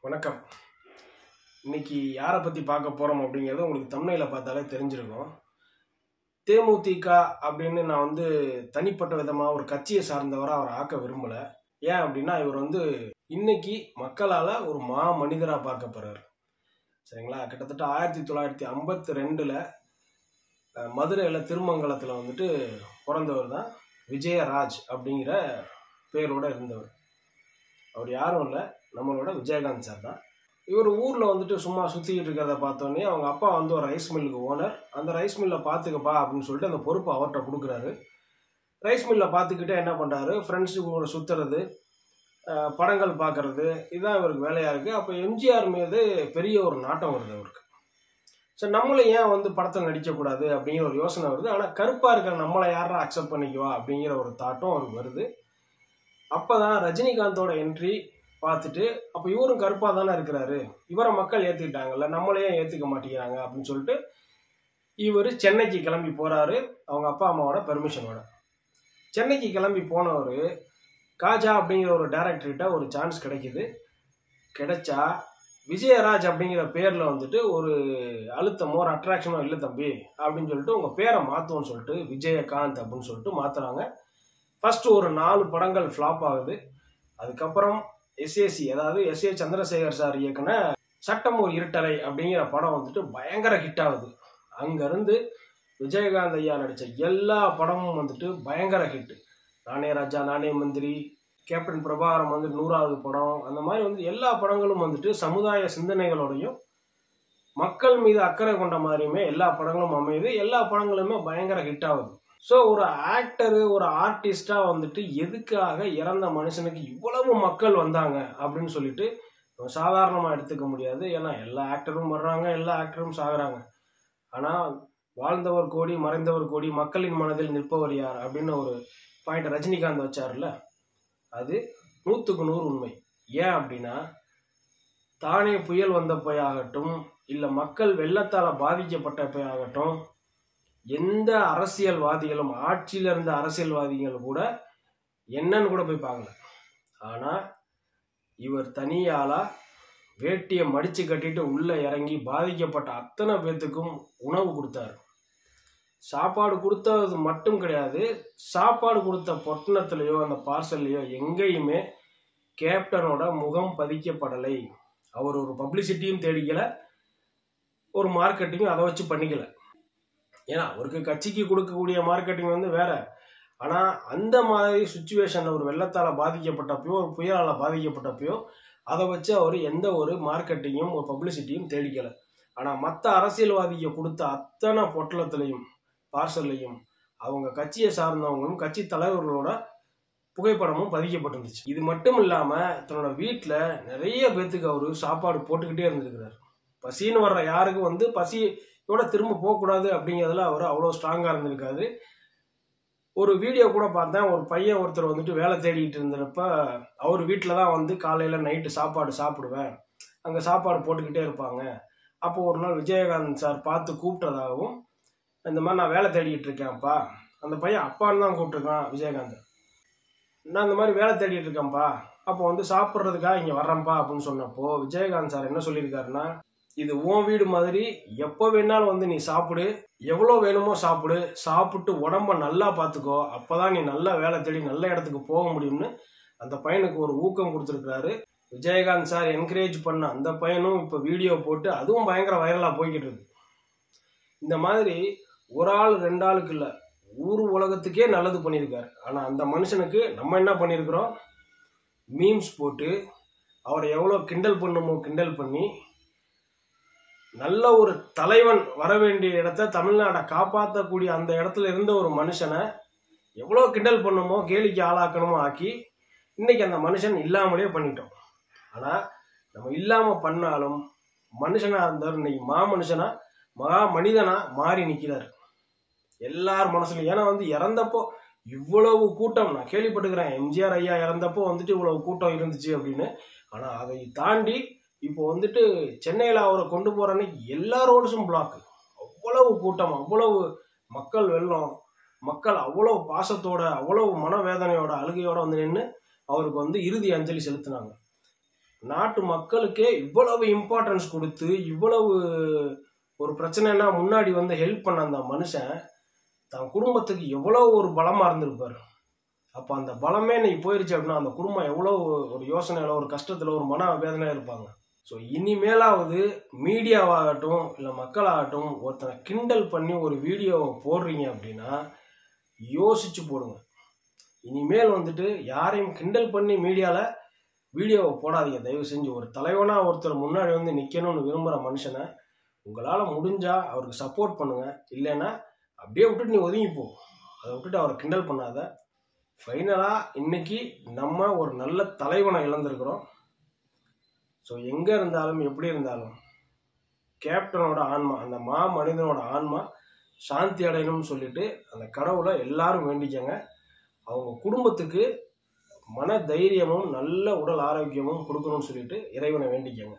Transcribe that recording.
வணக்கம். இன்னைக்கு யாரை பற்றி பார்க்க போகிறோம் அப்படிங்கிறது உங்களுக்கு தம்ப்நெயிலை பார்த்தாலே தெரிஞ்சிருக்கும். தேமுதிக அப்படின்னு நான் தனிப்பட்ட விதமாக ஒரு கட்சியை சார்ந்தவராக அவரை ஆக்க விரும்பலை. ஏன் அப்படின்னா இவர் இன்னைக்கு மக்களால் ஒரு மனிதராக பார்க்கப்படுறார். சரிங்களா? கிட்டத்தட்ட 1952 மதுரையில் திருமங்கலத்தில் பிறந்தவர் தான் விஜயராஜ் அப்படிங்கிற பேரோடு இருந்தவர். அவர் யாரும் இல்லை, நம்மளோட விஜயகாந்த் சார் தான். இவர் ஊரில் சும்மா சுற்றிக்கிட்டு இருக்கிறத பார்த்தோன்னே அவங்க அப்பா ஒரு ரைஸ் மில்லுக்கு ஓனர். அந்த ரைஸ் மில்லை பார்த்துக்கப்பா அப்படின்னு சொல்லிட்டு அந்த பொறுப்பை அவர்கிட்ட கொடுக்குறாரு. ரைஸ் மில்லை பார்த்துக்கிட்டே என்ன பண்ணுறாரு, ஃப்ரெண்ட்ஸு கூட சுற்றுறது, படங்கள் பார்க்குறது, இதுதான் இவருக்கு வேலையாக இருக்குது. அப்போ எம்ஜிஆர் மீது பெரிய ஒரு நாட்டம் வருது அவருக்கு. சரி, நம்மளும் ஏன் படத்தில் நடிக்கக்கூடாது அப்படிங்கிற ஒரு யோசனை வருது. ஆனால் கருப்பாக இருக்கிற நம்மளை யாரா அக்செப்ட் பண்ணிக்குவா அப்படிங்கிற ஒரு தாட்டும் அவருக்கு வருது. அப்போ தான் ரஜினிகாந்தோட என்ட்ரி பார்த்துட்டு, அப்போ இவரும் கருப்பாக தானே இருக்கிறாரு, இவரை மக்கள் ஏற்றுக்கிட்டாங்கல்ல, நம்மளையே ஏற்றுக்க மாட்டேங்கிறாங்க அப்படின்னு சொல்லிட்டு இவர் சென்னைக்கு கிளம்பி போகிறாரு அவங்க அப்பா அம்மாவோட பெர்மிஷனோட. சென்னைக்கு கிளம்பி போனவர் காஜா அப்படிங்கிற ஒரு டைரக்டர்கிட்ட ஒரு சான்ஸ் கிடைச்சா விஜயராஜ் அப்படிங்கிற பேரில் ஒரு அழுத்தமோ ஒரு அட்ராக்ஷனோ இல்லை தம்பி அப்படின்னு சொல்லிட்டு உங்கள் பேரை மாற்றுவோன்னு சொல்லிட்டு விஜயகாந்த் அப்படின்னு சொல்லிட்டு மாற்றுறாங்க. ஃபஸ்ட்டு ஒரு 4 படங்கள் ஃப்ளாப் ஆகுது. அதுக்கப்புறம் எஸ்ஏசி, அதாவது எஸ்ஏ சந்திரசேகர் சார் இயக்குன சட்டம் ஒரு இருட்டறை அப்படிங்கிற படம் பயங்கர ஹிட் ஆகுது. அங்கேருந்து விஜயகாந்த் ஐயா நடித்த எல்லா படமும் பயங்கர ஹிட்டு. நானே ராஜா, நானே மந்திரி, கேப்டன் பிரபாகரம் 100வது படம், அந்த மாதிரி எல்லா படங்களும் சமுதாய சிந்தனைகளோடையும் மக்கள் மீது அக்கறை கொண்ட மாதிரியுமே எல்லா படங்களும் அமையுது. எல்லா படங்களுமே பயங்கர ஹிட் ஆகுது. ஸோ ஒரு ஆக்டரு, ஒரு ஆர்டிஸ்டாக எதுக்காக இறந்த மனுஷனுக்கு இவ்வளவு மக்கள் வந்தாங்க அப்படின்னு சொல்லிட்டு சாதாரணமாக எடுத்துக்க முடியாது. ஏன்னா எல்லா ஆக்டரும் வர்றாங்க, எல்லா ஆக்டரும் சாகுறாங்க. ஆனால் வாழ்ந்தவர் கோடி, மறைந்தவர் கோடி, மக்களின் மனதில் நிற்பவர் யார் அப்படின்னு ஒரு பாயிண்ட் ரஜினிகாந்த் வச்சார்ல, அது 100க்கு 100 உண்மை. ஏன் அப்படின்னா, தானே புயல் வந்தப்போயாகட்டும், இல்லை மக்கள் வெள்ளத்தால் பாதிக்கப்பட்டப்போயாகட்டும், எந்த அரசியல்வாதிகளும், ஆட்சியில் இருந்த அரசியல்வாதிகள் கூட என்னன்னு கூட போய் பார்க்கல. ஆனால் இவர் தனியாளா வேட்டியை மடித்து கட்டிட்டு உள்ளே இறங்கி பாதிக்கப்பட்ட அத்தனை பேர்த்துக்கும் உணவு கொடுத்தாரு. சாப்பாடு கொடுத்தது மட்டும் கிடையாது, சாப்பாடு கொடுத்த பொட்டணத்துலேயோ அந்த பார்சல்லையோ எங்கேயுமே கேப்டனோட முகம் பதிக்கப்படலை. அவர் ஒரு பப்ளிசிட்டியும் தேடிக்கலை, ஒரு மார்க்கெட்டிங்கும் அதை வச்சு பண்ணிக்கல. ஏன்னா அவருக்கு கட்சிக்கு கொடுக்கக்கூடிய மார்க்கெட்டிங் வேற. ஆனால் அந்த மாதிரி சுச்சுவேஷனில் ஒரு வெள்ளத்தால் பாதிக்கப்பட்டப்பையோ, ஒரு புயலால் பாதிக்கப்பட்டப்பையோ அதை வச்சு அவர் எந்த ஒரு மார்க்கெட்டிங்கும் ஒரு பப்ளிசிட்டியும் தேடிக்கலை. ஆனால் மற்ற அரசியல்வாதிக்கு கொடுத்த அத்தனை பொட்டலத்துலையும் பார்சல்லையும் அவங்க கட்சியை சார்ந்தவங்களும் கட்சி தலைவர்களோட புகைப்படமும் பதிக்கப்பட்டிருந்துச்சு. இது மட்டும் இல்லாமல் தன்னோட வீட்டில் நிறைய பேர்த்துக்கு அவர் சாப்பாடு போட்டுக்கிட்டே இருந்திருக்கிறார். பசின்னு வர்ற யாருக்கும் பசியோட திரும்ப போகக்கூடாது அப்படிங்கிறதுல அவர் அவ்வளோ ஸ்ட்ராங்காக இருந்திருக்காரு. ஒரு வீடியோ கூட பார்த்தேன், ஒரு பையன் ஒருத்தர் வேலை தேடிட்டு இருந்தப்ப அவர் வீட்டில் தான் காலையில் நைட்டு சாப்பாடு சாப்பிடுவேன், அங்கே சாப்பாடு போட்டுக்கிட்டே இருப்பாங்க. அப்போ ஒரு நாள் விஜயகாந்த் சார் பார்த்து கூப்பிட்டதாகவும், இந்த மாதிரி நான் வேலை தேடிக்கிட்டு இருக்கேன்ப்பா, அந்த பையன் அப்பான்னு தான் கூப்பிட்டுருக்கான் விஜயகாந்த், நான் இந்த மாதிரி வேலை தேடிட்டு இருக்கேன்ப்பா, அப்போ சாப்பிட்றதுக்காக இங்கே வர்றேன்ப்பா அப்படின்னு சொன்னப்போ விஜயகாந்த் சார் என்ன சொல்லியிருக்காருன்னா, இது உன் வீடு மாதிரி, எப்போ வேணாலும் நீ சாப்பிடு, எவ்வளோ வேணுமோ சாப்பிடு, சாப்பிட்டு உடம்ப நல்லா பார்த்துக்கோ, அப்போ தான் நீ நல்லா வேலை தேடி நல்ல இடத்துக்கு போக முடியும்னு அந்த பையனுக்கு ஒரு ஊக்கம் கொடுத்துருக்காரு. விஜயகாந்த் சார் என்கரேஜ் பண்ண அந்த பையனும் இப்போ வீடியோ போட்டு அதுவும் பயங்கர வைரலாக போய்கிட்டு இருக்கு. இந்த மாதிரி ஒரு ஆள் 2 ஆளுக்கு இல்லை, ஊர் உலகத்துக்கே நல்லது பண்ணியிருக்காரு. ஆனால் அந்த மனுஷனுக்கு நம்ம என்ன பண்ணியிருக்கிறோம், மீம்ஸ் போட்டு அவரை எவ்வளோ கிண்டல் பண்ணுமோ கிண்டல் பண்ணி, நல்ல ஒரு தலைவன் வர வேண்டிய இடத்த, தமிழ்நாடை காப்பாற்றக்கூடிய அந்த இடத்துல இருந்த ஒரு மனுஷனை எவ்வளோ கிண்டல் பண்ணுமோ கேலிக்கு ஆளாக்கணுமோ ஆக்கி இன்னைக்கு அந்த மனுஷன் இல்லாமலே பண்ணிட்டோம். ஆனால் நம்ம இல்லாமல் பண்ணாலும் மனுஷனாக இருந்தார், இன்னைக்கு மனுஷனா மகா மனிதனாக மாறி நிற்கிறார் எல்லார் மனசுலையும். ஏன்னா இறந்தப்போ இவ்வளவு கூட்டம் நான் கேள்விப்பட்டுக்கிறேன், எம்ஜிஆர் ஐயா இறந்தப்போ இவ்வளவு கூட்டம் இருந்துச்சு அப்படின்னு. ஆனால் அதை தாண்டி இப்போ சென்னையில் அவரை கொண்டு போகிற அன்னைக்கு எல்லா ரோட்ஸும் பிளாக்கு, அவ்வளவு கூட்டம், அவ்வளவு மக்கள் வெள்ளம், மக்கள் அவ்வளவு பாசத்தோட, அவ்வளவு மனவேதனையோட, அழுகையோட நின்று அவருக்கு இறுதி அஞ்சலி செலுத்தினாங்க. நாட்டு மக்களுக்கே இவ்வளவு இம்பார்ட்டன்ஸ் கொடுத்து இவ்வளவு ஒரு பிரச்சனைனா முன்னாடி வந்து ஹெல்ப் பண்ண அந்த மனுஷன் தன் குடும்பத்துக்கு எவ்வளோ ஒரு பலமாக இருந்திருப்பார். அப்போ அந்த பலமே இன்னைக்கு போயிருச்சு அப்படின்னா அந்த குடும்பம் எவ்வளோ ஒரு யோசனையில் ஒரு கஷ்டத்தில் ஒரு மன வேதனையில் இருப்பாங்க. ஸோ இனிமேலாவது மீடியாவாகட்டும் இல்லை மக்களாகட்டும் ஒருத்தனை கிண்டல் பண்ணி ஒரு வீடியோவை போடுறீங்க அப்படின்னா யோசிச்சு போடுங்க. இனிமேல் வந்துட்டு யாரையும் கிண்டல் பண்ணி மீடியாவில் வீடியோவை போடாதீங்க தயவு செஞ்சு. ஒரு தலைவனாக ஒருத்தர் முன்னாடி வந்து நிற்கணும்னு விரும்புகிற மனுஷனை உங்களால் முடிஞ்சால் அவருக்கு சப்போர்ட் பண்ணுங்கள். இல்லைன்னா அப்படியே விட்டுட்டு நீ ஒதுங்கிப்போ. அதை விட்டுட்டு அவரை கிண்டல் பண்ணாத. ஃபைனலாக இன்னைக்கு நம்ம ஒரு நல்ல தலைவனை இழந்திருக்கிறோம். ஸோ எங்கே இருந்தாலும் எப்படி இருந்தாலும் கேப்டனோட ஆன்மா, அந்த மனிதனோட ஆன்மா சாந்தி அடையணும்னு சொல்லிட்டு அந்த கடவுளை எல்லாரும் வேண்டிக்கங்க. அவங்க குடும்பத்துக்கு மன தைரியமும் நல்ல உடல் ஆரோக்கியமும் கொடுக்கணும்னு சொல்லிட்டு இறைவனை வேண்டிக்கங்க.